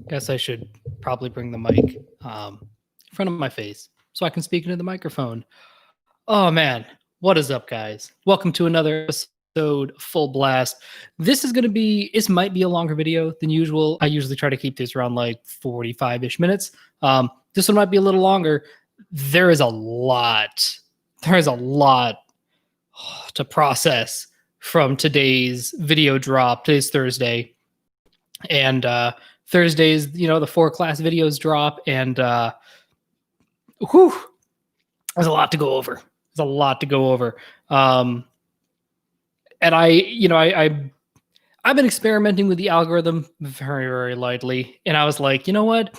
Guess I should probably bring the mic in front of my face so I can speak into the microphone. Oh man, what is up, guys? Welcome to another episode full blast. This might be a longer video than usual. I usually try to keep this around like 45-ish minutes. This one might be a little longer. There is a lot to process from today's video drop. Today's Thursday. And Thursdays, the 4 class videos drop, and there's a lot to go over. And I've been experimenting with the algorithm very, very lightly, and I was like, you know what?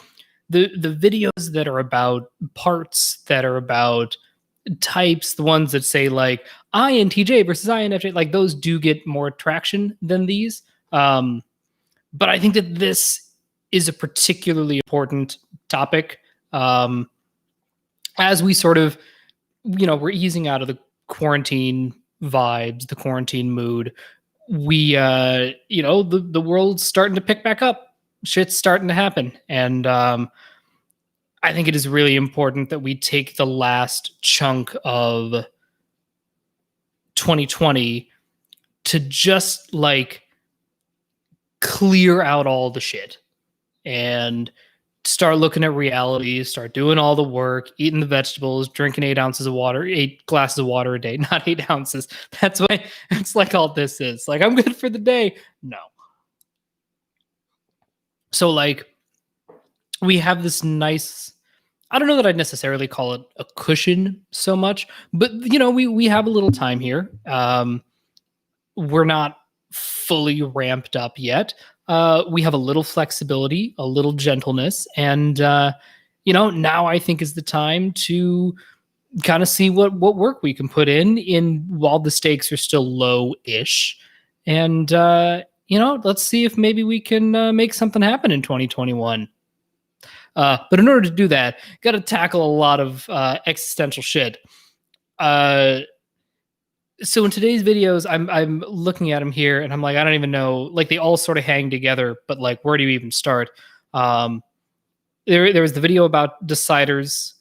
The videos that are about parts, that are about types, the ones that say like INTJ versus INFJ, like those do get more traction than these. But I think that this is a particularly important topic as we sort of, we're easing out of the quarantine vibes, the quarantine mood. We, the world's starting to pick back up. Shit's starting to happen. And I think it is really important that we take the last chunk of 2020 to just like clear out all the shit and start looking at reality, start doing all the work, eating the vegetables, drinking 8 glasses of water a day, not 8 ounces. That's why it's like all this is. Like, I'm good for the day. No. So like we have this nice, I don't know that I'd necessarily call it a cushion so much, but we have a little time here. We're not fully ramped up yet. We have a little flexibility, a little gentleness, and now I think is the time to kind of see what work we can put in while the stakes are still low-ish, and let's see if maybe we can make something happen in 2021. But in order to do that, got to tackle a lot of existential shit. So in today's videos, I'm looking at them here, and I'm like, I don't even know. Like, they all sort of hang together, but like, where do you even start? There was the video about deciders,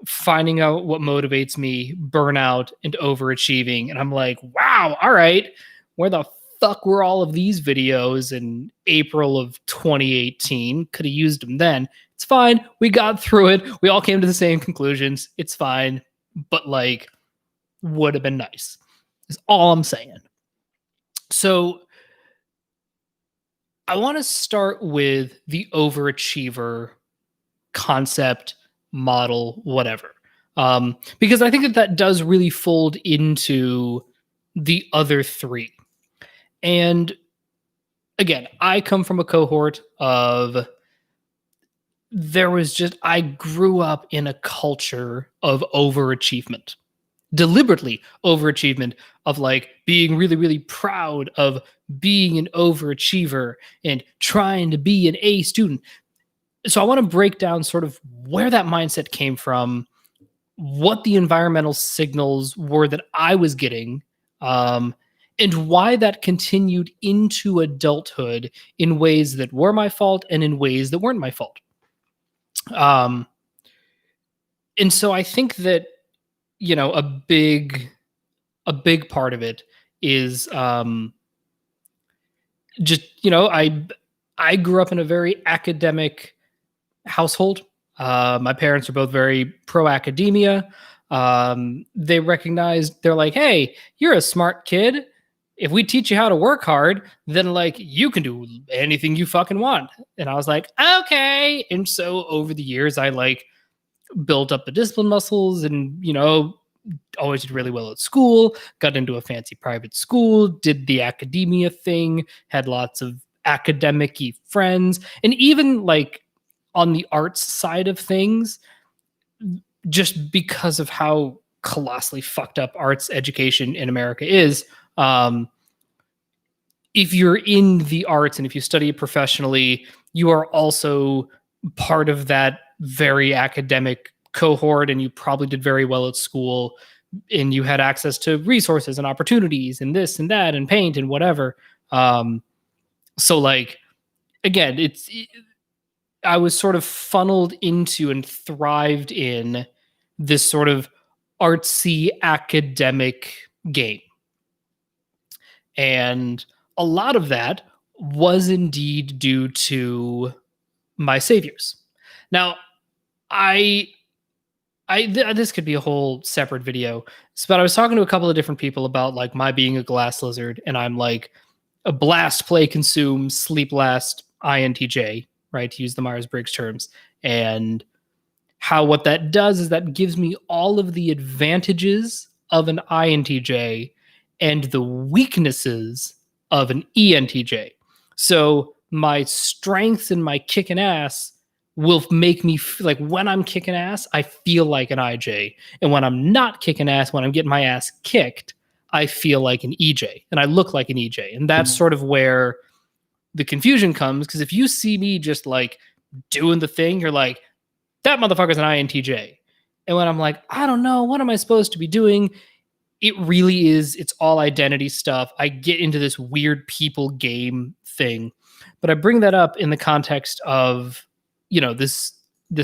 finding out what motivates me, burnout, and overachieving, and I'm like, wow, all right, where the fuck were all of these videos in April of 2018? Could have used them then. It's fine. We got through it. We all came to the same conclusions. It's fine, but like, would have been nice. Is all I'm saying. So I want to start with the overachiever concept, model, whatever. Because I think that does really fold into the other three. And again, I come from a cohort of I grew up in a culture of overachievement. Deliberately overachievement, of like being really, really proud of being an overachiever and trying to be an A student. So I want to break down sort of where that mindset came from, what the environmental signals were that I was getting, and why that continued into adulthood in ways that were my fault and in ways that weren't my fault. And so I think that a big part of it is just I grew up in a very academic household. My parents are both very pro academia. They recognized, they're like, hey, you're a smart kid. If we teach you how to work hard, then like you can do anything you fucking want. And I was like, okay. And so over the years, I like built up the discipline muscles and, always did really well at school, got into a fancy private school, did the academia thing, had lots of academic-y friends. And even like on the arts side of things, just because of how colossally fucked up arts education in America is, if you're in the arts and if you study it professionally, you are also part of that very academic cohort, and you probably did very well at school, and you had access to resources and opportunities and this and that and paint and whatever. So like again, I was sort of funneled into and thrived in this sort of artsy academic game. And a lot of that was indeed due to my saviors. Now, I this could be a whole separate video, but I was talking to a couple of different people about like my being a glass lizard, and I'm like a blast, play, consume, sleep, last, INTJ, right? To use the Myers-Briggs terms. And how what that does is that gives me all of the advantages of an INTJ and the weaknesses of an ENTJ. So my strengths and my kicking ass will make me like when I'm kicking ass, I feel like an IJ. And when I'm not kicking ass, when I'm getting my ass kicked, I feel like an EJ and I look like an EJ. And that's sort of where the confusion comes. Because if you see me just like doing the thing, you're like, that motherfucker's an INTJ. And when I'm like, I don't know, what am I supposed to be doing? It really is, it's all identity stuff. I get into this weird people game thing. But I bring that up in the context of, you know, this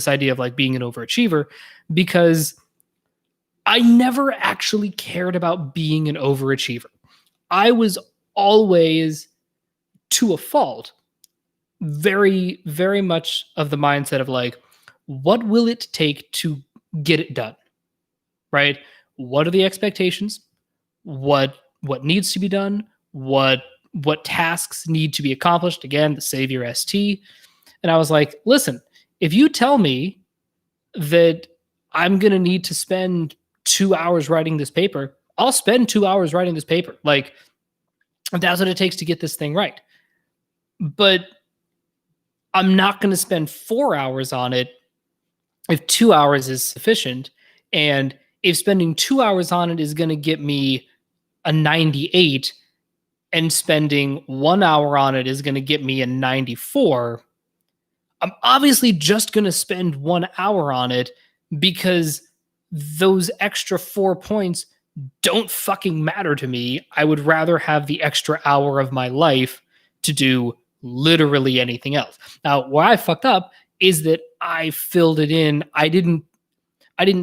idea of like being an overachiever, because I never actually cared about being an overachiever. I was always, to a fault, very, very much of the mindset of like, what will it take to get it done? Right? What are the expectations? What needs to be done? What tasks need to be accomplished? Again, the savior ST. And I was like, listen, if you tell me that I'm going to need to spend 2 hours writing this paper, I'll spend 2 hours writing this paper. Like, that's what it takes to get this thing right. But I'm not going to spend 4 hours on it if 2 hours is sufficient. And if spending 2 hours on it is going to get me a 98 and spending 1 hour on it is going to get me a 94, I'm obviously just going to spend 1 hour on it because those extra 4 points don't fucking matter to me. I would rather have the extra hour of my life to do literally anything else. Now, where I fucked up is that I filled it in. I didn't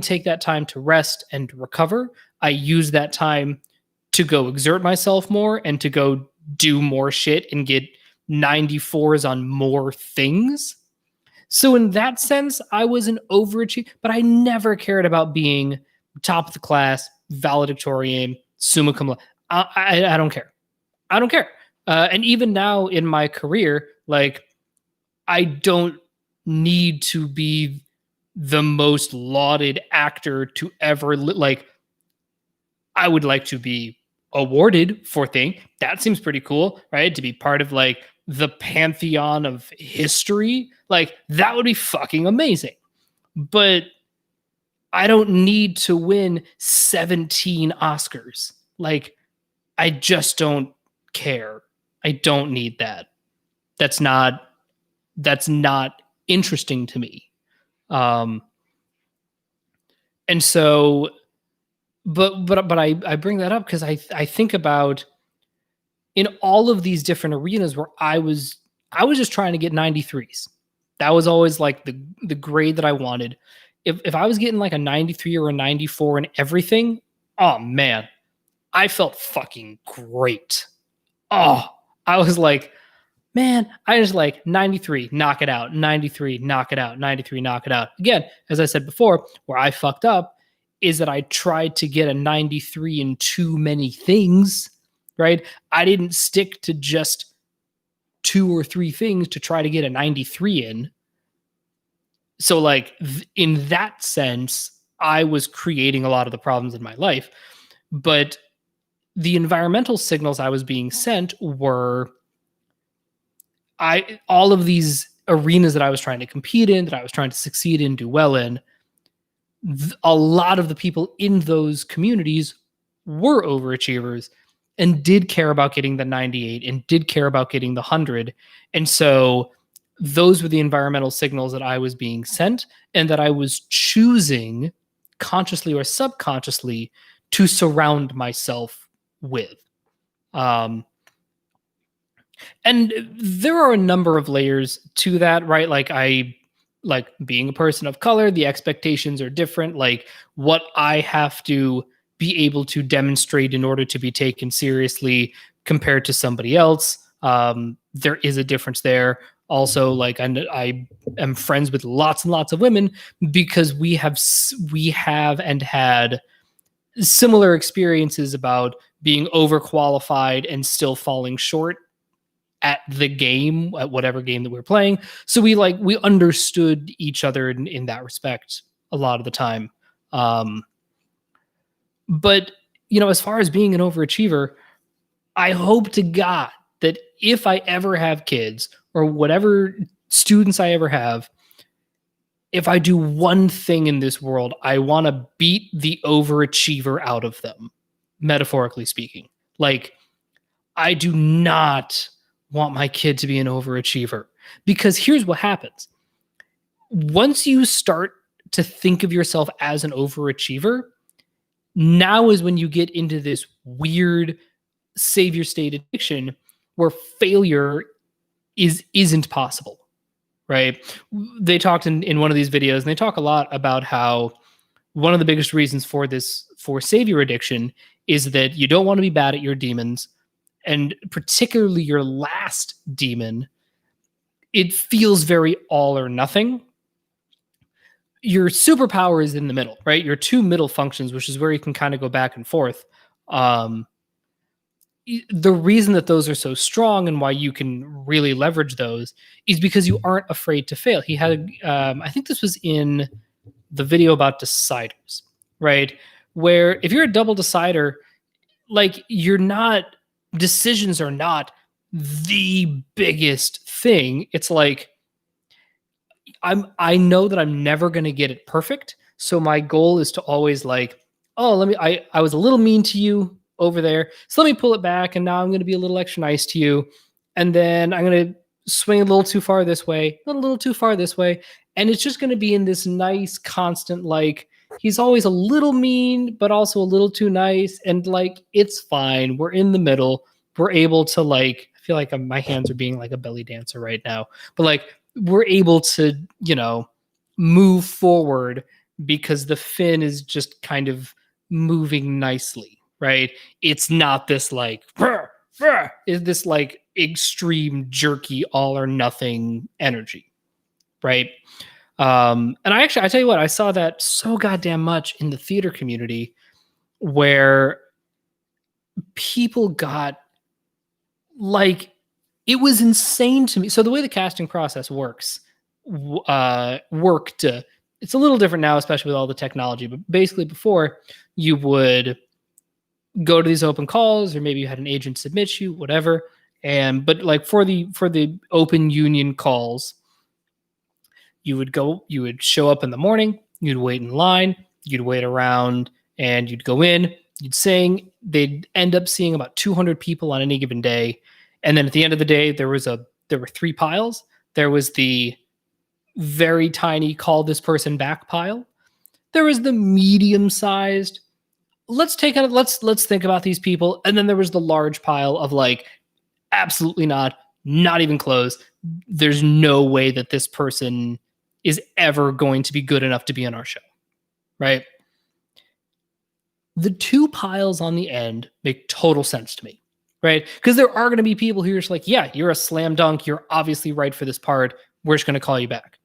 take that time to rest and recover. I used that time to go exert myself more and to go do more shit and get 94s on more things. So in that sense, I was an overachiever, but I never cared about being top of the class, valedictorian, summa cum laude. I don't care. I don't care. And even now in my career, like, I don't need to be the most lauded actor to ever like. I would like to be awarded for thing. That seems pretty cool, right? To be part of like the pantheon of history, like that would be fucking amazing. But I don't need to win 17 Oscars. Like, I just don't care. I don't need that. That's not interesting to me. And so, but I bring that up because I think about in all of these different arenas where I was just trying to get 93s. That was always like the grade that I wanted. If I was getting like a 93 or a 94 in everything, oh man, I felt fucking great. Oh, I was like, man, I just like 93, knock it out, 93, knock it out, 93, knock it out. Again, as I said before, where I fucked up is that I tried to get a 93 in too many things, right? I didn't stick to just 2 or 3 things to try to get a 93 in. So like in that sense, I was creating a lot of the problems in my life. But the environmental signals I was being sent were all of these arenas that I was trying to compete in, that I was trying to succeed in, do well in. A lot of the people in those communities were overachievers and did care about getting the 98 and did care about getting the 100. And so those were the environmental signals that I was being sent and that I was choosing consciously or subconsciously to surround myself with. And there are a number of layers to that, right? Like being a person of color, the expectations are different. Like what I have to be able to demonstrate in order to be taken seriously compared to somebody else. There is a difference there. Also, like I am friends with lots and lots of women because we have and had similar experiences about being overqualified and still falling short at the game, at whatever game that we're playing. So we understood each other in that respect a lot of the time. Um, but as far as being an overachiever, I hope to God that if I ever have kids or whatever students I ever have, if I do one thing in this world, I want to beat the overachiever out of them, metaphorically speaking. Like, I do not want my kid to be an overachiever because here's what happens. Once you start to think of yourself as an overachiever, now is when you get into this weird savior state addiction where failure isn't possible, right? They talked in one of these videos, and they talk a lot about how one of the biggest reasons for savior addiction is that you don't want to be bad at your demons, and particularly your last demon. It feels very all or nothing. Your superpower is in the middle, right? Your two middle functions, which is where you can kind of go back and forth. The reason that those are so strong and why you can really leverage those is because you aren't afraid to fail. He had, I think this was in the video about deciders, right? Where if you're a double decider, like decisions are not the biggest thing. It's like, I know that I'm never going to get it perfect. So my goal is to always like, oh, I was a little mean to you over there. So let me pull it back. And now I'm going to be a little extra nice to you. And then I'm going to swing a little too far this way, a little too far this way. And it's just going to be in this nice, constant, like, he's always a little mean, but also a little too nice. And like, it's fine. We're in the middle. We're able to like, I feel like my hands are being like a belly dancer right now, but like, we're able to, move forward because the fin is just kind of moving nicely, right? It's not this like, is this like extreme jerky all or nothing energy, right? And I tell you what, I saw that so goddamn much in the theater community where people got like, it was insane to me. So the way the casting process works, it's a little different now, especially with all the technology. But basically, before you would go to these open calls, or maybe you had an agent submit you, whatever. But like for the open union calls, you would show up in the morning, you'd wait in line, you'd wait around, and you'd go in, you'd sing. They'd end up seeing about 200 people on any given day. And then at the end of the day, there were three piles. There was the very tiny call this person back pile. There was the medium sized, let's think about these people. And then there was the large pile of like, absolutely not even close. There's no way that this person is ever going to be good enough to be on our show, right? The two piles on the end make total sense to me, right? Because there are going to be people who are just like, yeah, you're a slam dunk. You're obviously right for this part. We're just going to call you back.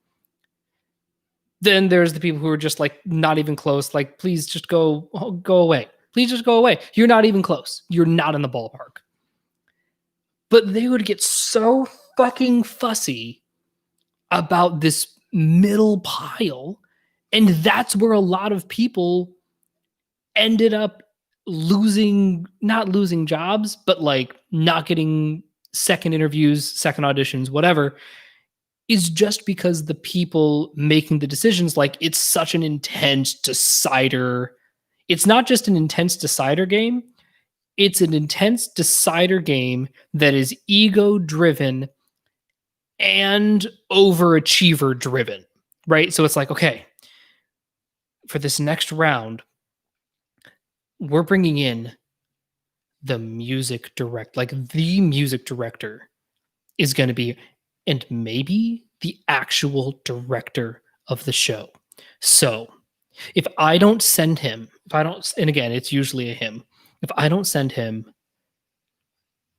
Then there's the people who are just like, not even close. Like, please just go away. Please just go away. You're not even close. You're not in the ballpark. But they would get so fucking fussy about this middle pile. And that's where a lot of people ended up not losing jobs, but like not getting second interviews, second auditions, whatever, is just because the people making the decisions, like, it's such an intense decider. It's not just an intense decider game. It's an intense decider game that is ego driven and overachiever driven, right? So it's like, okay, for this next round, we're bringing in the music director, is going to be, and maybe the actual director of the show. So if I don't send him, if I don't, and again, it's usually a him, if I don't send him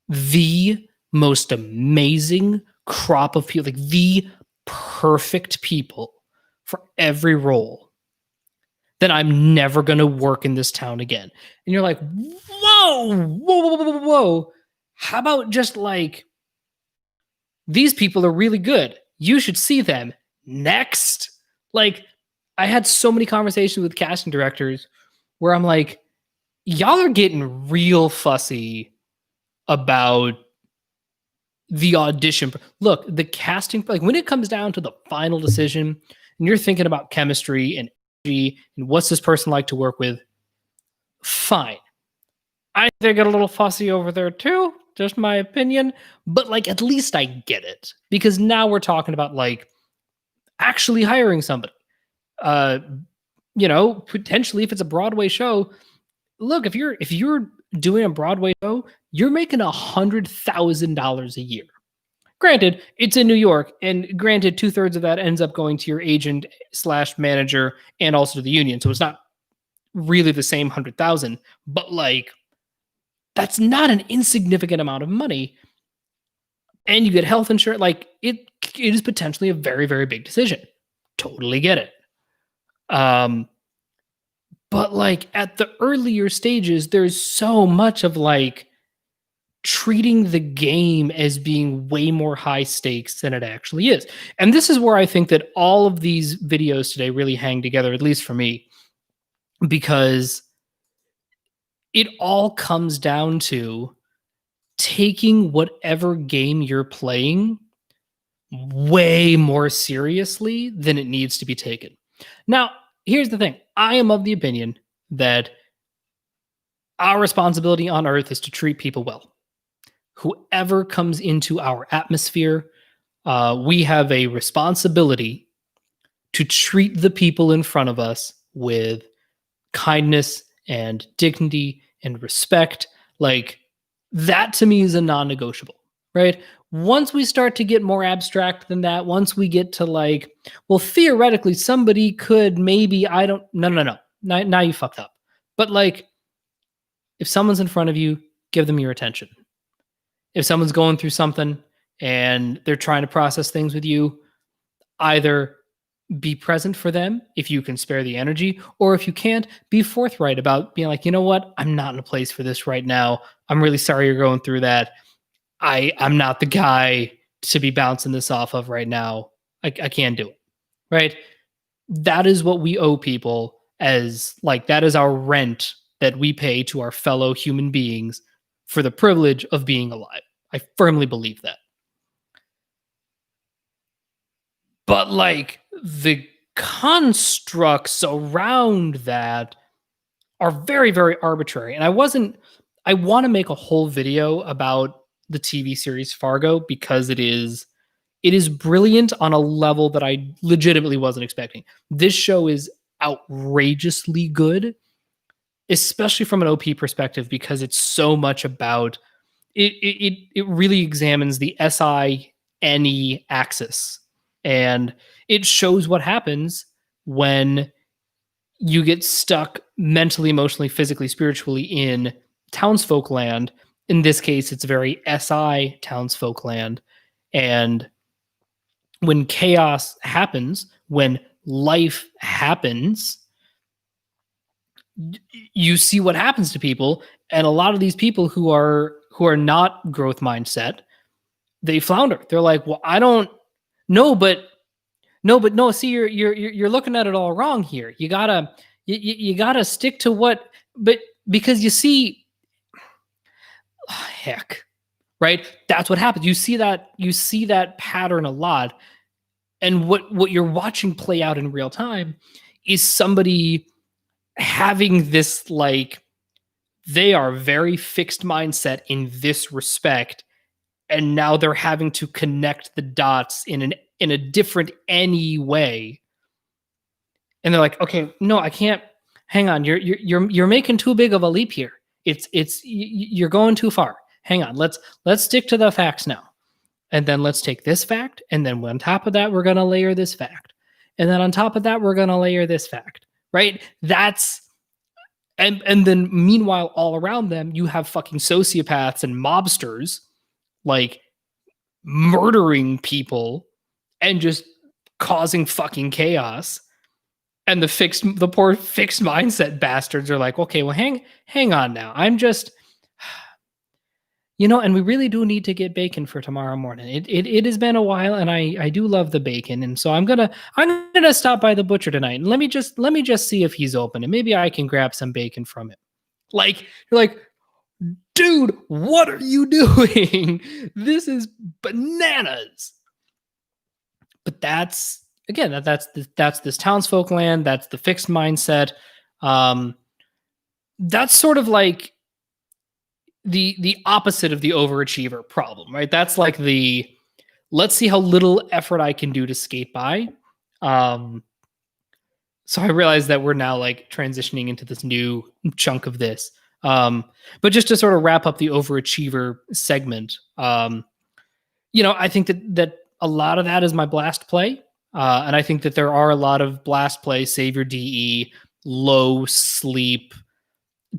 the most amazing crop of people, like the perfect people for every role, then I'm never going to work in this town again. And you're like, whoa, whoa, whoa, whoa, whoa. How about just like, these people are really good. You should see them. Next. Like, I had so many conversations with casting directors where I'm like, y'all are getting real fussy about the audition. Look, the casting, like when it comes down to the final decision, and you're thinking about chemistry and energy and what's this person like to work with, fine. I think they get a little fussy over there too, just my opinion. But like, at least I get it, because now we're talking about like actually hiring somebody. Potentially if it's a Broadway show, look, if you're doing a Broadway show, you're making $100,000 a year. Granted, it's in New York, and granted, 2/3 of that ends up going to your agent / manager and also to the union. So it's not really the same 100,000, but like, that's not an insignificant amount of money. And you get health insurance. Like it is potentially a very, very big decision. Totally get it. But like at the earlier stages, there's so much of like treating the game as being way more high stakes than it actually is. And this is where I think that all of these videos today really hang together, at least for me, because it all comes down to taking whatever game you're playing way more seriously than it needs to be taken. Now, here's the thing. I am of the opinion that our responsibility on Earth is to treat people well. Whoever comes into our atmosphere, we have a responsibility to treat the people in front of us with kindness and dignity and respect. Like, that to me is a non-negotiable, right? Once we start to get more abstract than that, once we get to like, well, theoretically, somebody could maybe, no. Now you fucked up. But like, if someone's in front of you, give them your attention. If someone's going through something and they're trying to process things with you, either be present for them if you can spare the energy, or if you can't, be forthright about being like, you know what, I'm not in a place for this right now. I'm really sorry you're going through that. I'm not the guy to be bouncing this off of right now. I can't do it. Right? That is what we owe people, as like, that is our rent that we pay to our fellow human beings for the privilege of being alive. I firmly believe that. But like, the constructs around that are very, very arbitrary. And I want to make a whole video about the TV series Fargo, because it is brilliant on a level that I legitimately wasn't expecting. This show is outrageously good, especially from an OP perspective, because it's so much about it really examines the SINE axis, and it shows what happens when you get stuck mentally, emotionally, physically, spiritually in townsfolk land. In this case, it's very SI townsfolk land. And when chaos happens, when life happens, you see what happens to people. And a lot of these people who are not growth mindset, they flounder. They're like, well, I don't know, but no. See, you're looking at it all wrong here. You gotta stick to what, but because you see, heck, right? That's what happens. You see that pattern a lot. And what you're watching play out in real time is somebody having this, like, they are very fixed mindset in this respect, and now they're having to connect the dots in a different any way. And they're like, okay, no, I can't. Hang on, you're making too big of a leap here. You're going too far. Hang on, let's stick to the facts now. And then let's take this fact. And then on top of that, we're going to layer this fact. And then on top of that, we're going to layer this fact, right? And then meanwhile, all around them, you have fucking sociopaths and mobsters like murdering people and just causing fucking chaos. And the poor fixed mindset bastards are like, okay, well, hang on now. I'm just, and we really do need to get bacon for tomorrow morning. It has been a while, and I do love the bacon, and so I'm gonna stop by the butcher tonight, and let me just see if he's open, and maybe I can grab some bacon from him. Like, you're like, dude, what are you doing? This is bananas. But that's again, that's this townsfolk land. That's the fixed mindset. That's sort of like the opposite of the overachiever problem, right? That's like the let's see how little effort I can do to skate by. So I realized that we're now like transitioning into this new chunk of this. But just to sort of wrap up the overachiever segment, I think that a lot of that is my blast play. And I think that there are a lot of blast play, save your DE, low sleep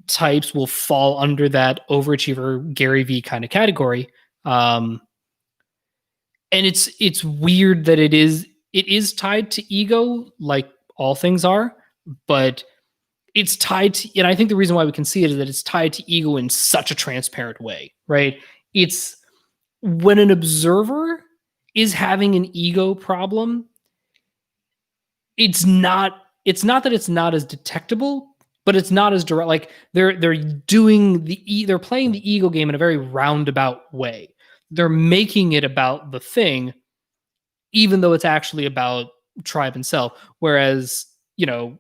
types will fall under that overachiever Gary V kind of category. And it's weird that it is tied to ego, like all things are, but it's tied to, and I think the reason why we can see it is that it's tied to ego in such a transparent way, right? It's when an observer is having an ego problem, it's not that it's not as detectable, but it's not as direct. Like they're playing the ego game in a very roundabout way. They're making it about the thing, even though it's actually about tribe and self. Whereas,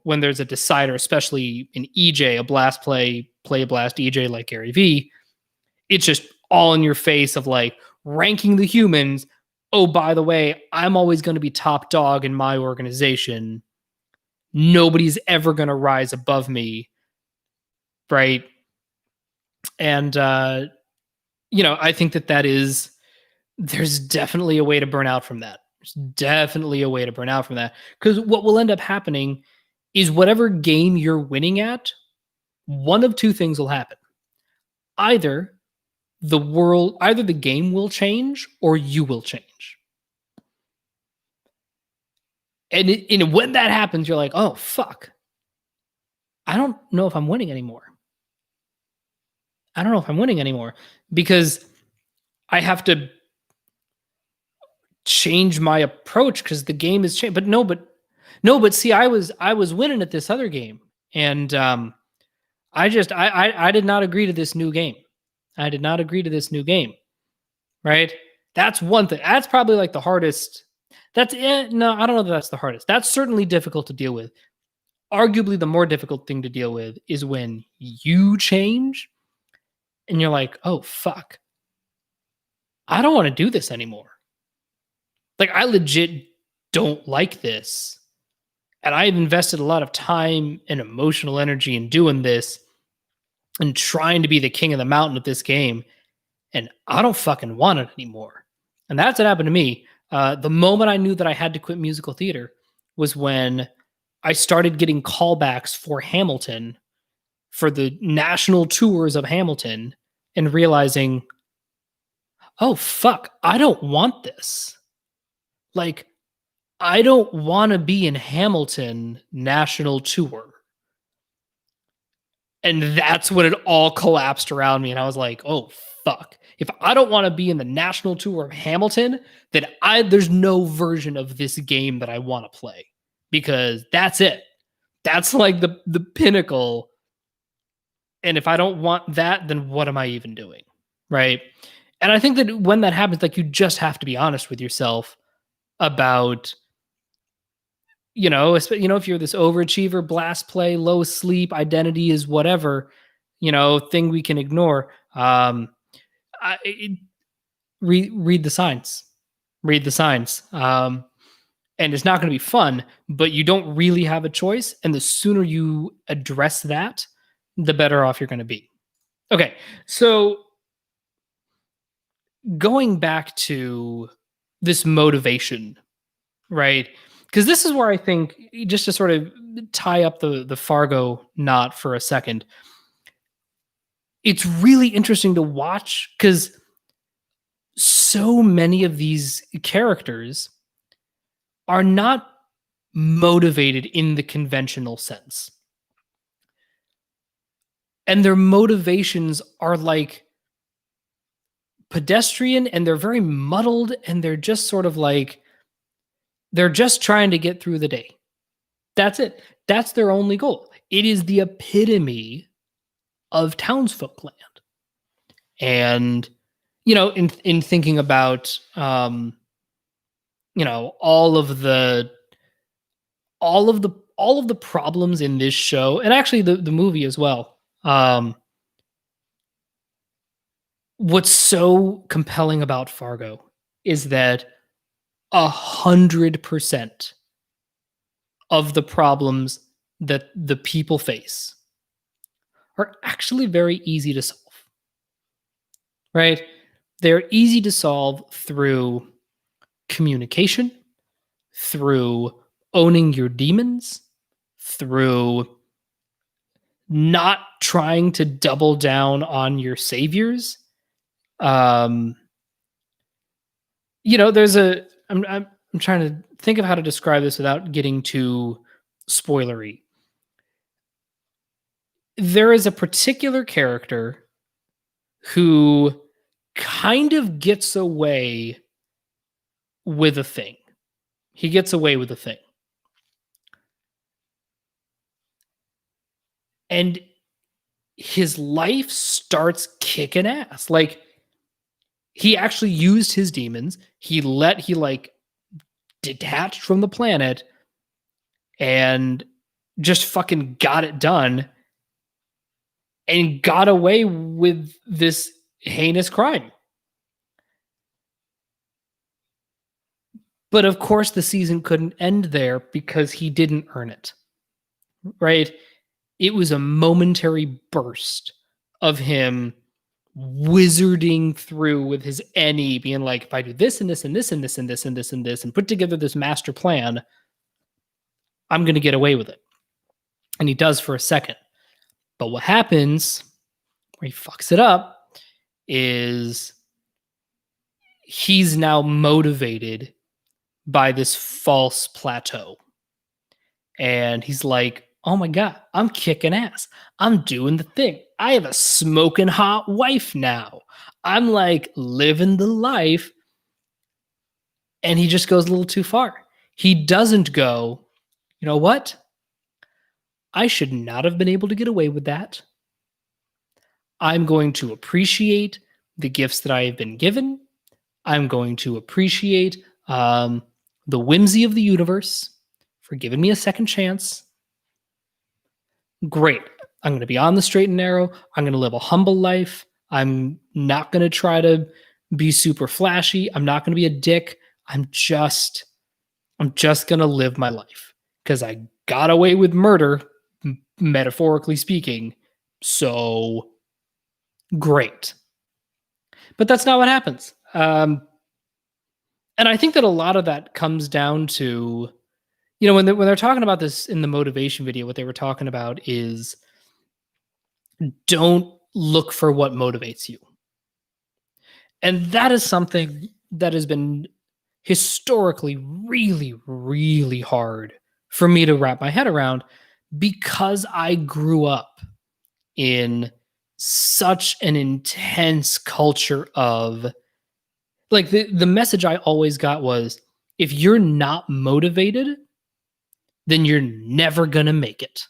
when there's a decider, especially in EJ, a blast play blast EJ like Gary V, it's just all in your face of like ranking the humans. Oh, by the way, I'm always going to be top dog in my organization. Nobody's ever going to rise above me. Right. And, I think there's definitely a way to burn out from that. There's definitely a way to burn out from that. Because what will end up happening is whatever game you're winning at, one of two things will happen. Either the game will change or you will change. And when that happens, you're like, oh, fuck. I don't know if I'm winning anymore. Because I have to change my approach because the game has changed. But see, I was winning at this other game, and I did not agree to this new game. Right? That's one thing. That's probably like the hardest. No, I don't know that that's the hardest. That's certainly difficult to deal with. Arguably, the more difficult thing to deal with is when you change and you're like, oh, fuck. I don't want to do this anymore. Like, I legit don't like this. And I've invested a lot of time and emotional energy in doing this and trying to be the king of the mountain at this game. And I don't fucking want it anymore. And that's what happened to me. The moment I knew that I had to quit musical theater was when I started getting callbacks for Hamilton, for the national tours of Hamilton, and realizing, oh, fuck, I don't want this. Like, I don't want to be in Hamilton national tour. And that's when it all collapsed around me. And I was like, oh, fuck. If I don't want to be in the national tour of Hamilton, then there's no version of this game that I want to play, because that's it. That's like the pinnacle. And if I don't want that, then what am I even doing? Right. And I think that when that happens, like, you just have to be honest with yourself about, if you're this overachiever, blast play, low sleep, identity is whatever, thing we can ignore. Read the signs. And it's not going to be fun, but you don't really have a choice. And the sooner you address that, the better off you're going to be. Okay. So, going back to this motivation, right? Because this is where I think, just to sort of tie up the Fargo knot for a second, it's really interesting to watch because so many of these characters are not motivated in the conventional sense. And their motivations are like pedestrian and they're very muddled and they're just sort of like, they're just trying to get through the day. That's it. That's their only goal. It is the epitome of townsfolk land. And, in thinking about, all of the problems in this show, and actually the movie as well. What's so compelling about Fargo is that 100% of the problems that the people face are actually very easy to solve. Right? They're easy to solve through communication, through owning your demons, through not trying to double down on your saviors. There's I'm trying to think of how to describe this without getting too spoilery. There is a particular character who kind of gets away with a thing. He gets away with a thing. And his life starts kicking ass. Like, he actually used his demons. He detached from the planet and just fucking got it done and got away with this heinous crime. But of course, the season couldn't end there because he didn't earn it. Right? It was a momentary burst of him wizarding through with his any, being like, if I do this and this and this and this and this and this and this and put together this master plan, I'm going to get away with it. And he does for a second. But what happens where he fucks it up is he's now motivated by this false plateau. And he's like, oh my God, I'm kicking ass. I'm doing the thing. I have a smoking hot wife now. I'm like living the life. And he just goes a little too far. He doesn't go, you know what? I should not have been able to get away with that. I'm going to appreciate the gifts that I have been given. I'm going to appreciate the whimsy of the universe for giving me a second chance. Great. I'm going to be on the straight and narrow. I'm going to live a humble life. I'm not going to try to be super flashy. I'm not going to be a dick. I'm just going to live my life because I got away with murder, metaphorically speaking. So great. But that's not what happens. And I think that a lot of that comes down to, when they're talking about this in the motivation video, what they were talking about is don't look for what motivates you. And that is something that has been historically really, really hard for me to wrap my head around because I grew up in such an intense culture of, like, the message I always got was, if you're not motivated, then you're never going to make it.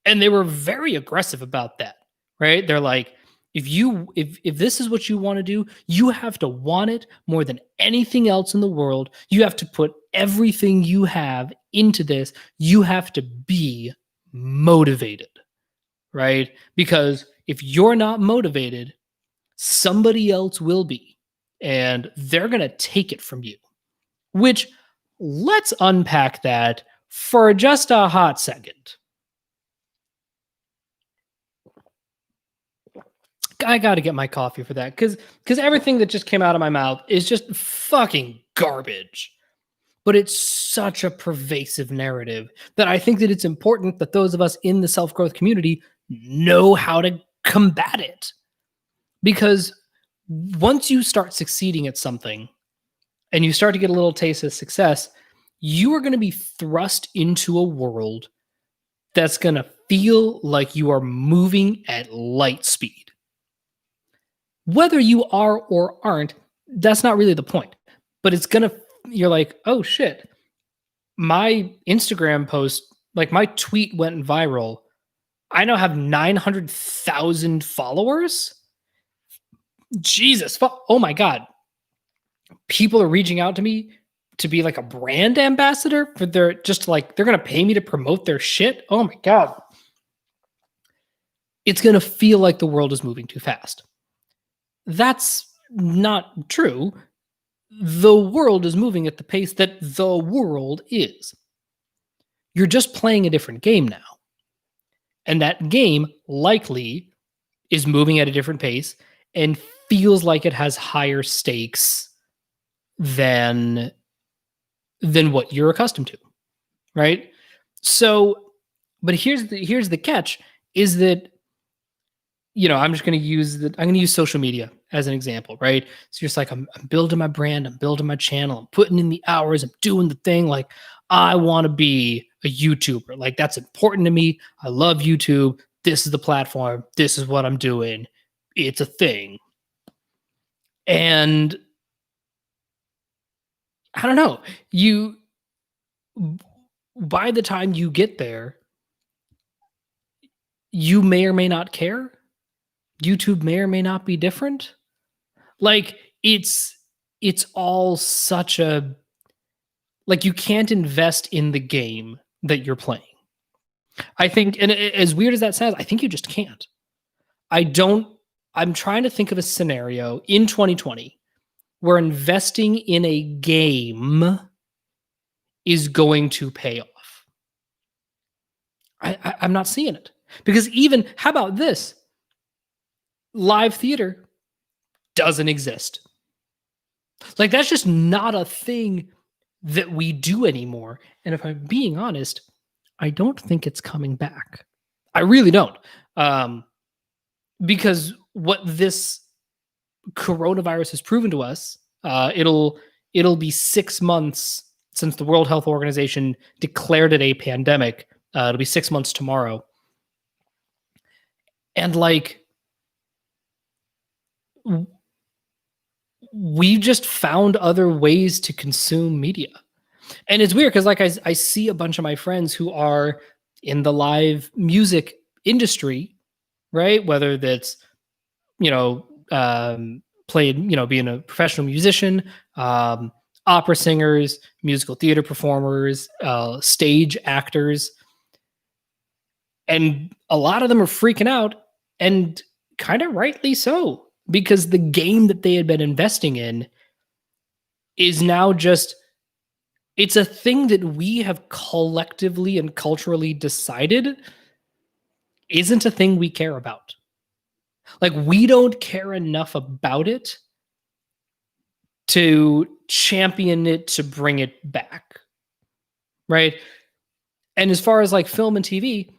And they were very aggressive about that, right? They're like, if this is what you want to do, you have to want it more than anything else in the world. You have to put everything you have into this. You have to be motivated, right? Because if you're not motivated, somebody else will be, and they're going to take it from you. Which, let's unpack that for just a hot second. I got to get my coffee for that because everything that just came out of my mouth is just fucking garbage. But it's such a pervasive narrative that I think that it's important that those of us in the self-growth community know how to combat it. Because once you start succeeding at something and you start to get a little taste of success, you are going to be thrust into a world that's going to feel like you are moving at light speed. Whether you are or aren't, that's not really the point. But it's going to, you're like, oh shit, my Instagram post, like my tweet went viral. I now have 900,000 followers. Jesus, oh my God. People are reaching out to me to be like a brand ambassador for their, just like, they're going to pay me to promote their shit. Oh my God. It's going to feel like the world is moving too fast. That's not true. The world is moving at the pace that the world is. You're just playing a different game now. And that game likely is moving at a different pace and feels like it has higher stakes than what you're accustomed to, right? So, but here's the catch is that, you know, I'm going to use social media as an example, right? So you're just like, I'm building my brand, I'm building my channel, I'm putting in the hours, I'm doing the thing. Like, I want to be a YouTuber. Like, that's important to me. I love YouTube. This is the platform. This is what I'm doing. It's a thing. And I don't know, by the time you get there, you may or may not care. YouTube may or may not be different. Like, it's all such a, like, you can't invest in the game that you're playing. I think, and as weird as that sounds, I think you just can't. I'm trying to think of a scenario in 2020 where investing in a game is going to pay off. I'm not seeing it. Because even, how about this? Live theater doesn't exist. Like, that's just not a thing that we do anymore. And if I'm being honest, I don't think it's coming back. I really don't. Because what this coronavirus has proven to us, it'll be 6 months since the World Health Organization declared it a pandemic. It'll be 6 months tomorrow. And like, we just found other ways to consume media. And it's weird because like I see a bunch of my friends who are in the live music industry, right? Whether that's, you know, played, you know, being a professional musician, opera singers, musical theater performers, stage actors. And a lot of them are freaking out, and kind of rightly so, because the game that they had been investing in is now just, it's a thing that we have collectively and culturally decided isn't a thing we care about. Like, we don't care enough about it to champion it, to bring it back. Right. And as far as like film and TV,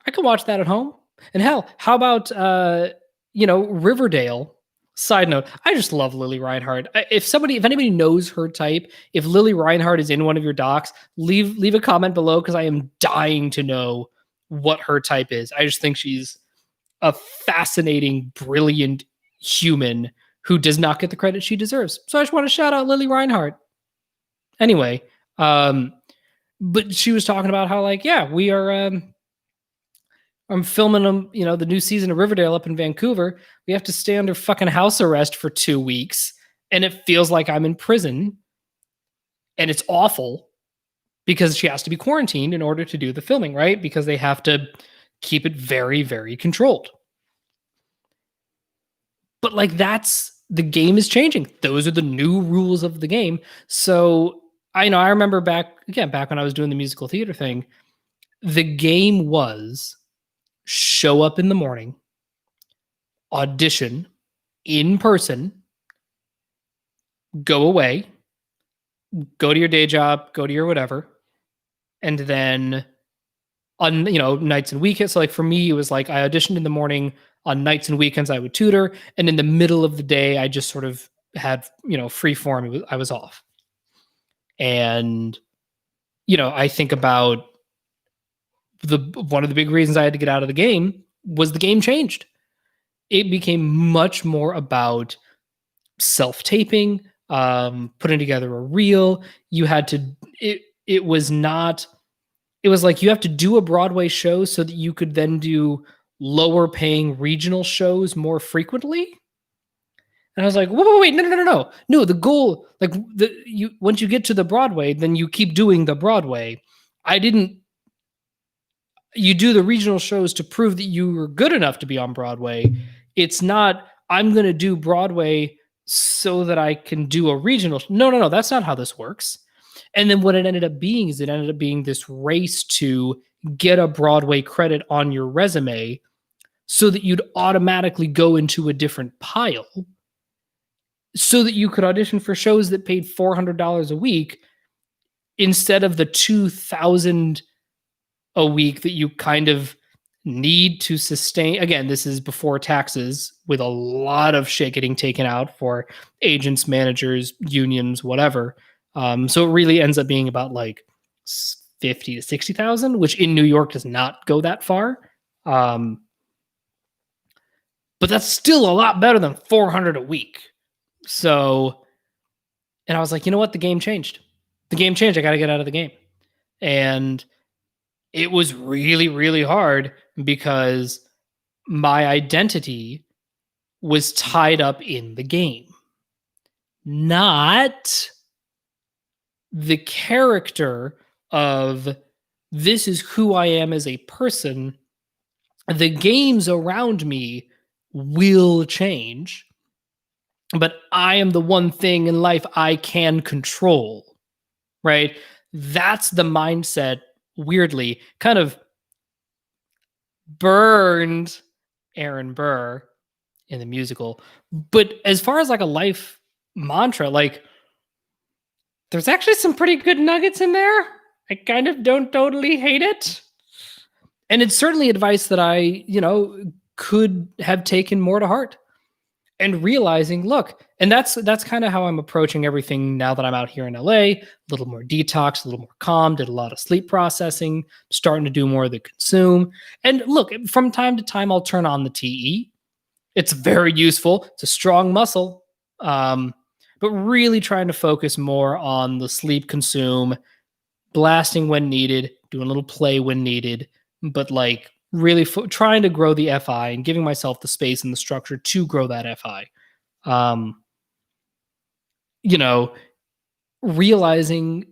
I can watch that at home. And hell, how about, you know, Riverdale? Side note, I just love Lily Reinhart. If anybody knows her type, if Lily Reinhart is in one of your docs, leave a comment below, because I am dying to know what her type is. I just think she's a fascinating, brilliant human who does not get the credit she deserves. So I just want to shout out Lily Reinhart. Anyway, but she was talking about how, like, yeah, we are, I'm filming them, you know, the new season of Riverdale up in Vancouver. We have to stay under fucking house arrest for 2 weeks, and it feels like I'm in prison, and it's awful because she has to be quarantined in order to do the filming, right? Because they have to keep it very, very controlled. But like, the game is changing. Those are the new rules of the game. So I remember back when I was doing the musical theater thing, the game was show up in the morning, audition in person, go away, go to your day job, go to your whatever, and then on nights and weekends. So like for me, it was like I auditioned in the morning. On nights and weekends, I would tutor, and in the middle of the day, I just sort of had free form. I was off, and I think about the one of the big reasons I had to get out of the game was the game changed. It became much more about self-taping, putting together a reel. You had to it was not it was like you have to do a Broadway show so that you could then do lower paying regional shows more frequently. And I was like, wait, no. The goal, like once you get to the Broadway, then you keep doing the Broadway. You do the regional shows to prove that you were good enough to be on Broadway. It's not, I'm going to do Broadway so that I can do a regional. No. That's not how this works. And then what it ended up being is it ended up being this race to get a Broadway credit on your resume so that you'd automatically go into a different pile so that you could audition for shows that paid $400 a week instead of the $2,000 a week that you kind of need to sustain. Again, this is before taxes, with a lot of shit getting taken out for agents, managers, unions, whatever. So it really ends up being about like 50 to 60,000, which in New York does not go that far. But that's still a lot better than 400 a week. So, and I was like, you know what? The game changed. I got to get out of the game. And it was really, really hard because my identity was tied up in the game, not the character of this is who I am as a person. The games around me will change, but I am the one thing in life I can control, right? That's the mindset, weirdly, kind of burned Aaron Burr in the musical. But as far as like a life mantra, like there's actually some pretty good nuggets in there. I kind of don't totally hate it. And it's certainly advice that I, could have taken more to heart. And realizing, look, and that's kind of how I'm approaching everything now that I'm out here in LA, a little more detox, a little more calm, did a lot of sleep processing, starting to do more of the consume. And look, from time to time, I'll turn on the TE. It's very useful. It's a strong muscle. But really trying to focus more on the sleep consume, blasting when needed, doing a little play when needed, but like really trying to grow the FI and giving myself the space and the structure to grow that FI. Realizing,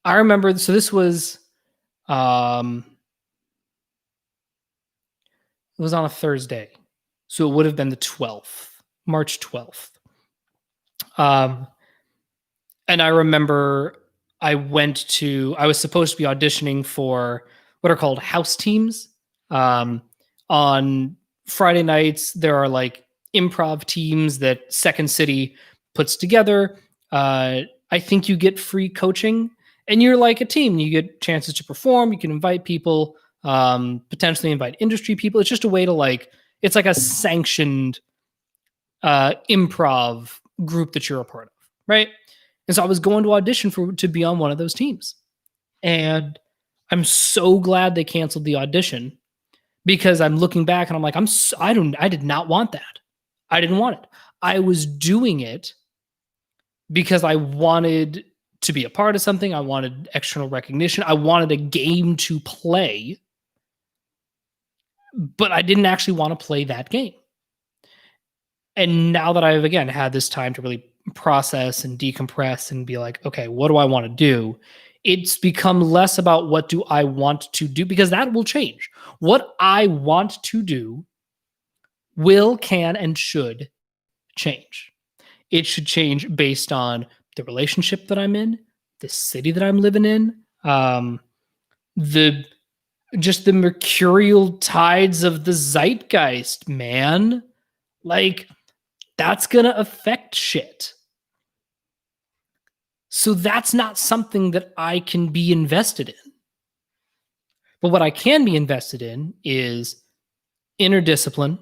I remember, so this was, it was on a Thursday. So it would have been the 12th, March 12th. And I remember I was supposed to be auditioning for what are called house teams. On Friday nights, there are like improv teams that Second City puts together. I think you get free coaching and you're like a team. You get chances to perform. You can invite people, potentially invite industry people. It's just a way to it's like a sanctioned improv group that you're a part of, right? And so I was going to audition to be on one of those teams. And I'm so glad they canceled the audition because I'm looking back and I'm like, I did not want that. I didn't want it. I was doing it because I wanted to be a part of something. I wanted external recognition. I wanted a game to play, but I didn't actually want to play that game. And now that I've, again, had this time to really process and decompress and be like, okay, what do I want to do? It's become less about what do I want to do, because that will change. What I want to do will, can, and should change. It should change based on the relationship that I'm in, the city that I'm living in, the mercurial tides of the zeitgeist, man. Like, that's going to affect shit. So that's not something that I can be invested in. But what I can be invested in is inner discipline,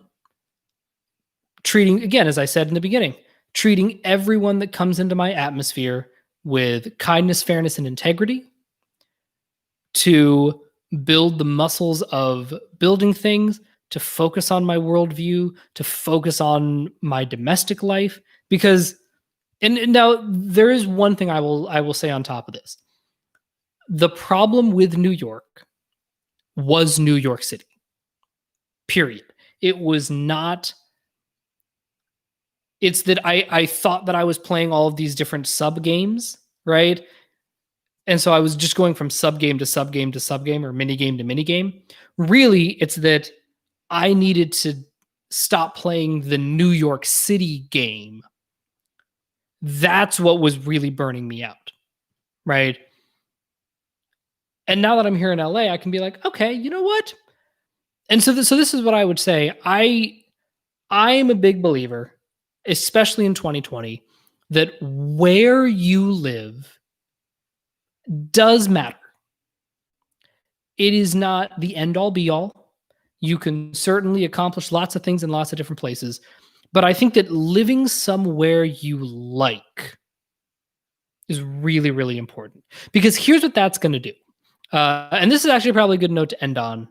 treating, again, as I said in the beginning, treating everyone that comes into my atmosphere with kindness, fairness, and integrity, to build the muscles of building things, to focus on my worldview, to focus on my domestic life. Because, and now there is one thing I will say on top of this. The problem with New York was New York City. Period. It was not. It's that I thought that I was playing all of these different sub games, right? And so I was just going from sub game to sub game to sub game, or mini game to mini game. Really, it's that I needed to stop playing the New York City game. That's what was really burning me out, right? And now that I'm here in LA, I can be like, okay, you know what? And so this is what I would say. I'm a big believer, especially in 2020, that where you live does matter. It is not the end all be all. You can certainly accomplish lots of things in lots of different places. But I think that living somewhere you like is really, really important. Because here's what that's going to do. And this is actually probably a good note to end on.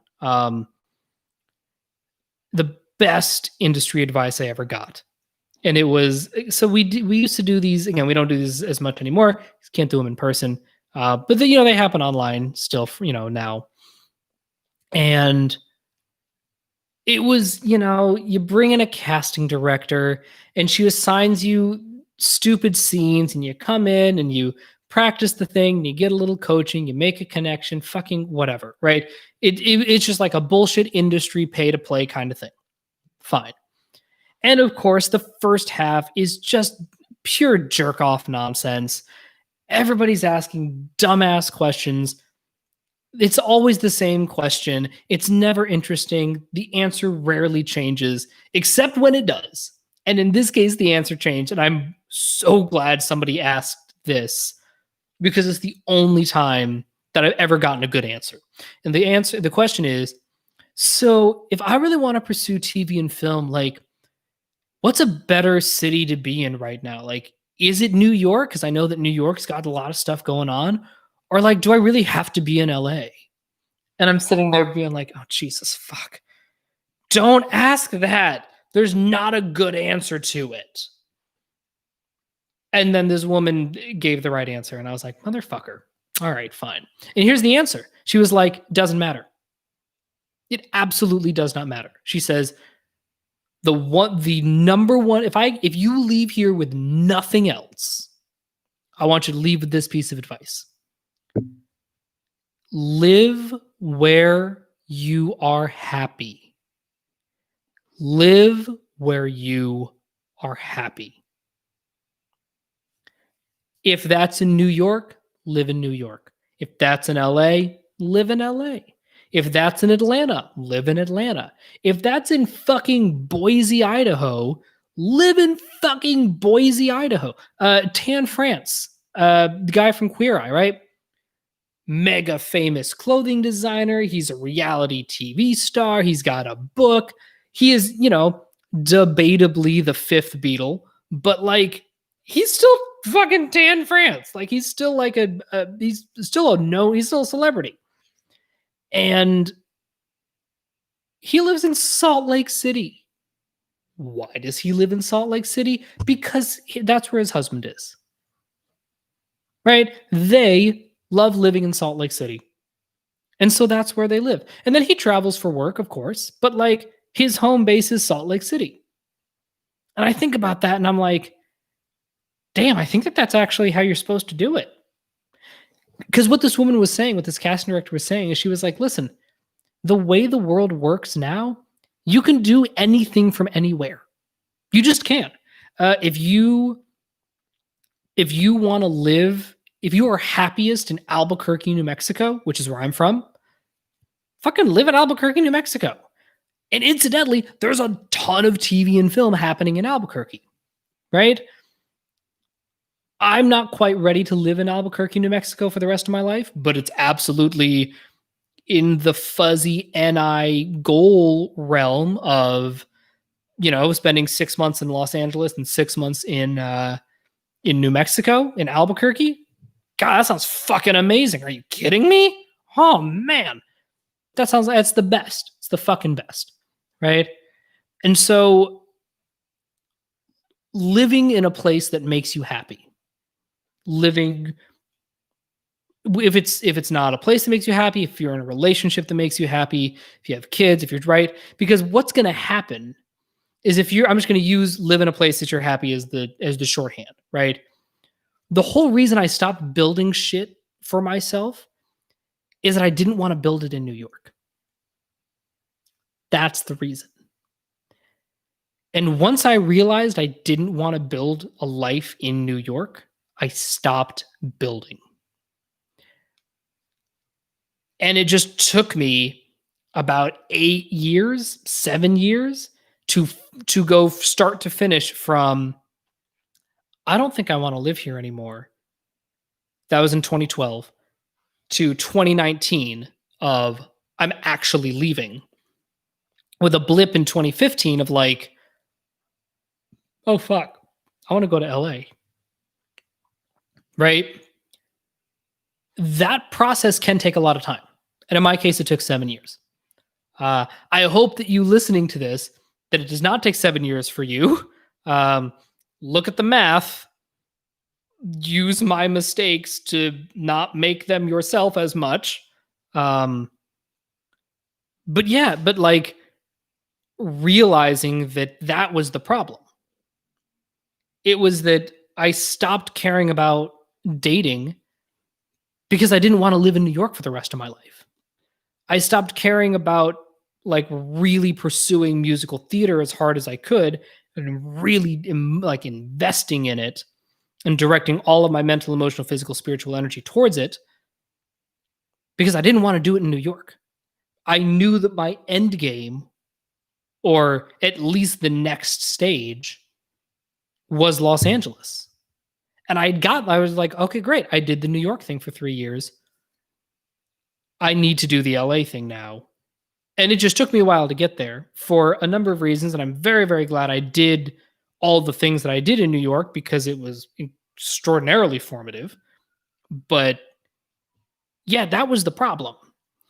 The best industry advice I ever got. And it was, so we used to do these, again, we don't do these as much anymore. Can't do them in person. But they happen online still, now. And it was, you bring in a casting director and she assigns you stupid scenes, and you come in and you practice the thing, and you get a little coaching, you make a connection, fucking whatever, right? It's just like a bullshit industry pay to play kind of thing. Fine. And of course, the first half is just pure jerk off nonsense. Everybody's asking dumbass questions. It's always the same question. It's never interesting. The answer rarely changes, except when it does. And in this case, the answer changed. And I'm so glad somebody asked this, because it's the only time that I've ever gotten a good answer. And the question is, so if I really want to pursue TV and film, like, what's a better city to be in right now? Like, is it New York? Because I know that New York's got a lot of stuff going on. Or like, do I really have to be in LA? And I'm sitting there being like, oh, Jesus, fuck. Don't ask that. There's not a good answer to it. And then this woman gave the right answer. And I was like, motherfucker. All right, fine. And here's the answer. She was like, doesn't matter. It absolutely does not matter. She says, the number one, if you leave here with nothing else, I want you to leave with this piece of advice. Live where you are happy. Live where you are happy. If that's in New York, live in New York. If that's in LA, live in LA. If that's in Atlanta, live in Atlanta. If that's in fucking Boise, Idaho, live in fucking Boise, Idaho. Tan France, the guy from Queer Eye, right? Mega famous clothing designer. He's a reality TV star. He's got a book. He is, debatably the fifth Beatle, but like, he's still fucking Tan France. Like, he's still like he's still a celebrity. And he lives in Salt Lake City. Why does he live in Salt Lake City? Because that's where his husband is. Right? They love living in Salt Lake City. And so that's where they live. And then he travels for work, of course, but like, his home base is Salt Lake City. And I think about that and I'm like, damn, I think that that's actually how you're supposed to do it. Because what this woman was saying, what this casting director was saying, is she was like, listen, the way the world works now, you can do anything from anywhere. You just can. If you want to live, if you are happiest in Albuquerque, New Mexico, which is where I'm from, fucking live in Albuquerque, New Mexico. And incidentally, there's a ton of TV and film happening in Albuquerque, right? I'm not quite ready to live in Albuquerque, New Mexico for the rest of my life, but it's absolutely in the fuzzy NI goal realm of, spending 6 months in Los Angeles and 6 months in New Mexico, in Albuquerque. God, that sounds fucking amazing. Are you kidding me? Oh man. That's the best. It's the fucking best. Right? And so living in a place that makes you happy, living if it's not a place that makes you happy, if you're in a relationship that makes you happy, if you have kids, if you're right, because what's going to happen is I'm just going to use live in a place that you're happy as the shorthand, right? The whole reason I stopped building shit for myself is that I didn't want to build it in New York. That's the reason. And once I realized I didn't want to build a life in New York, I stopped building. And it just took me about 8 years, 7 years to go start to finish from I don't think I want to live here anymore. That was in 2012 to 2019 of I'm actually leaving, with a blip in 2015 of like, oh fuck, I want to go to LA. Right? That process can take a lot of time. And in my case, it took 7 years. I hope that you listening to this, that it does not take 7 years for you. Look at the math. Use my mistakes to not make them yourself as much. But like realizing that was the problem. It was that I stopped caring about dating because I didn't want to live in New York for the rest of my life. I stopped caring about like really pursuing musical theater as hard as I could and really like investing in it and directing all of my mental, emotional, physical, spiritual energy towards it because I didn't want to do it in New York. I knew that my end game, or at least the next stage, was Los Angeles. And I was like, okay, great. I did the New York thing for 3 years. I need to do the LA thing now. And it just took me a while to get there for a number of reasons. And I'm very, very glad I did all the things that I did in New York because it was extraordinarily formative. But yeah, that was the problem.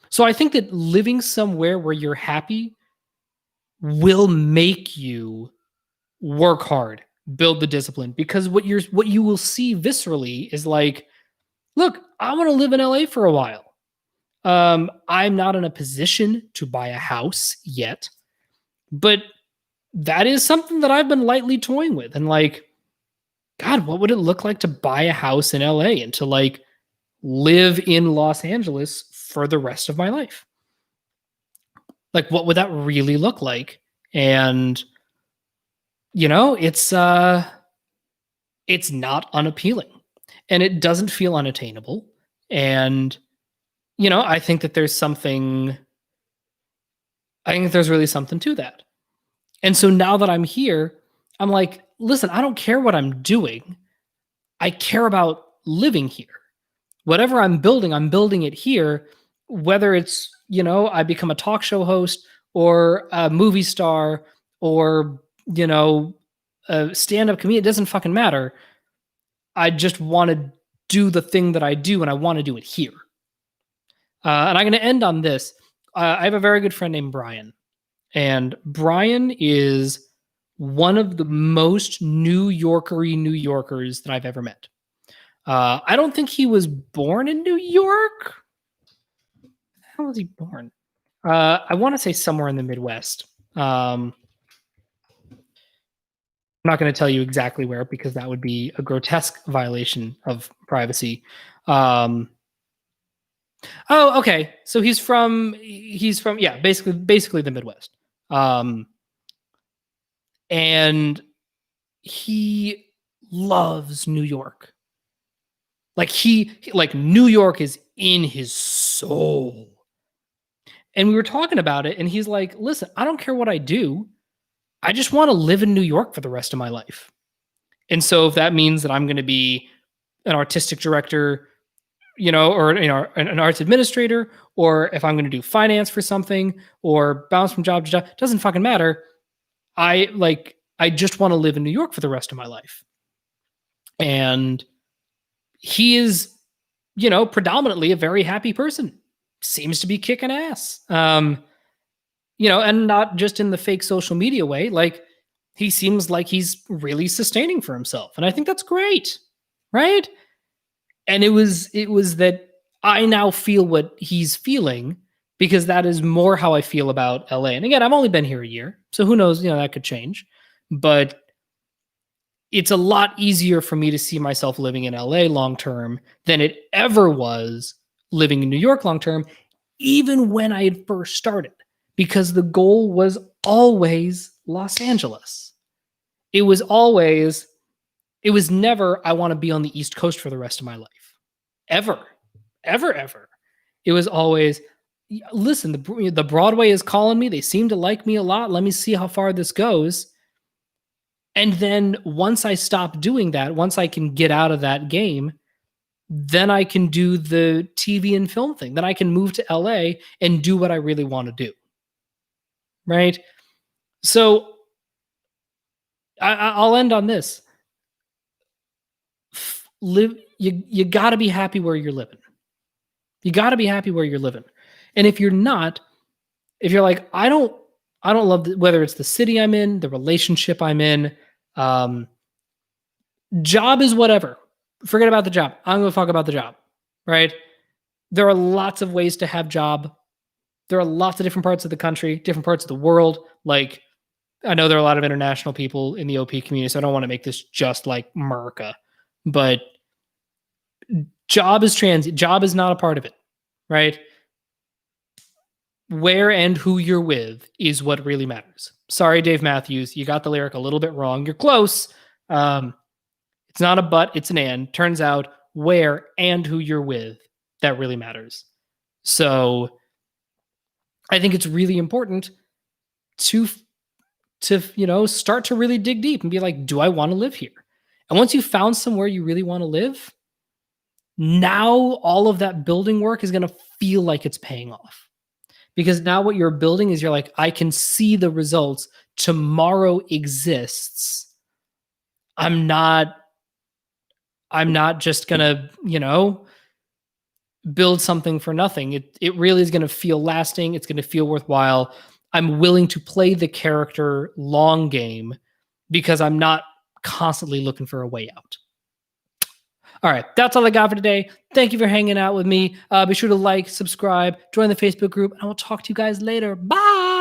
So I think that living somewhere where you're happy will make you work hard, build the discipline, because what you will see viscerally is like, look, I want to live in LA for a while. I'm not in a position to buy a house yet, but that is something that I've been lightly toying with. And like, God, what would it look like to buy a house in LA and to like live in Los Angeles for the rest of my life? Like, what would that really look like? And it's not unappealing and it doesn't feel unattainable. And I think that there's really something to that. And so now that I'm here, I'm like, listen, I don't care what I'm doing. I care about living here. Whatever I'm building it here, whether it's, I become a talk show host or a movie star or, a stand-up comedian, it doesn't fucking matter. I just want to do the thing that I do and I want to do it here. And I'm going to end on this. I have a very good friend named Brian. And Brian is one of the most New Yorkers that I've ever met. I don't think he was born in New York. How was he born? I want to say somewhere in the Midwest. I'm not going to tell you exactly where because that would be a grotesque violation of privacy. Oh, okay. So he's from basically the Midwest. And he loves New York. Like New York is in his soul. And we were talking about it, and he's like, listen, I don't care what I do. I just want to live in New York for the rest of my life. And so if that means that I'm going to be an artistic director, or an arts administrator, or if I'm going to do finance for something or bounce from job to job, doesn't fucking matter. I just want to live in New York for the rest of my life. And he is, predominantly a very happy person. Seems to be kicking ass. And not just in the fake social media way. Like, he seems like he's really sustaining for himself. And I think that's great. Right? And it was that I now feel what he's feeling, because that is more how I feel about LA. And again, I've only been here a year, so who knows, that could change. But it's a lot easier for me to see myself living in LA long term than it ever was living in New York long term, even when I had first started, because the goal was always Los Angeles. It was never, I want to be on the East Coast for the rest of my life. Ever. It was always, listen, the Broadway is calling me. They seem to like me a lot. Let me see how far this goes. And then once I stop doing that, once I can get out of that game, then I can do the TV and film thing. Then I can move to LA and do what I really want to do. Right? So I'll end on this. You got to be happy where you're living. You got to be happy where you're living. And if you're not, if you're like, I don't love whether it's the city I'm in, the relationship I'm in, job is whatever. Forget about the job. I'm going to talk about the job, right? There are lots of ways to have job. There are lots of different parts of the country, different parts of the world. Like, I know there are a lot of international people in the OP community, so I don't want to make this just like America, but job is transient. Job is not a part of it, right? Where and who you're with is what really matters. Sorry, Dave Matthews, you got the lyric a little bit wrong. You're close. It's not a but, it's an and. Turns out where and who you're with, that really matters. So I think it's really important to start to really dig deep and be like, do I want to live here? And once you've found somewhere you really want to live, now all of that building work is going to feel like it's paying off. Because now what you're building is, you're like, I can see the results. Tomorrow exists. I'm not just going to, build something for nothing. It really is going to feel lasting. It's going to feel worthwhile. I'm willing to play the character long game because I'm not constantly looking for a way out. All right, that's all I got for today. Thank you for hanging out with me. Be sure to like, subscribe, join the Facebook group, and I will talk to you guys later. Bye.